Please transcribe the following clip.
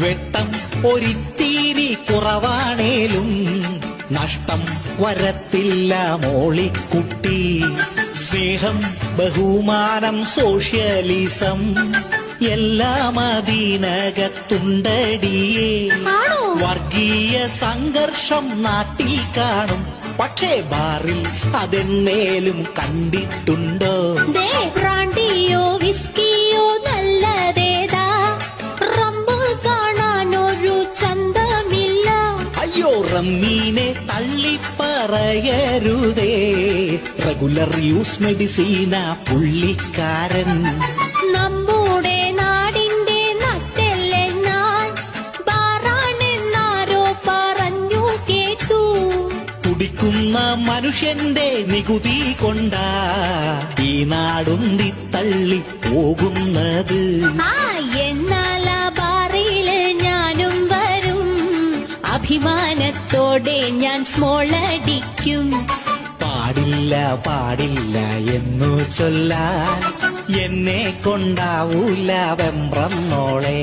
വെട്ടം ഒരിത്തിരി കുറവാണേലും നഷ്ടം വരത്തില്ല മോളിക്കുട്ടി. സ്നേഹം, ബഹുമാനം, സോഷ്യലിസം എല്ലാം അതിനകത്തുണ്ടടിയേ. വർഗീയ സംഘർഷം നാട്ടിൽ കാണും, പക്ഷേ ബാറിൽ അതെന്നേലും കണ്ടിട്ടുണ്ടോ? ബ്രാൻഡിയോ വിസ്കിയോ നല്ലതേതാ, റമ്മ് കാണാനൊരു ചന്തമില്ല. അയ്യോ, റമ്മീനെ തള്ളിപ്പറയരുതേ, റെഗുലർ യൂസ് മെഡിസീന പുള്ളിക്കാരൻ. നമ്മുടെ നാടിന്റെ നട്ടെല്ല് ഞാൻ, ബാറാണെന്നാരോ പറഞ്ഞു കേട്ടു. കുടിക്കുന്ന മനുഷ്യന്റെ നികുതി കൊണ്ടാ ഈ നാടുന്തി തള്ളി പോകുന്നത്. എന്നാൽ ആ ബാറില് ഞാനും വരും, അഭിമാനത്തോടെ ഞാൻ സ്മോൾ അടിക്കും. പാടില്ല പാടില്ല എന്നു ചൊല്ലാൻ എന്നെ കൊണ്ടാവൂല വെമ്പ്രം നോളെ.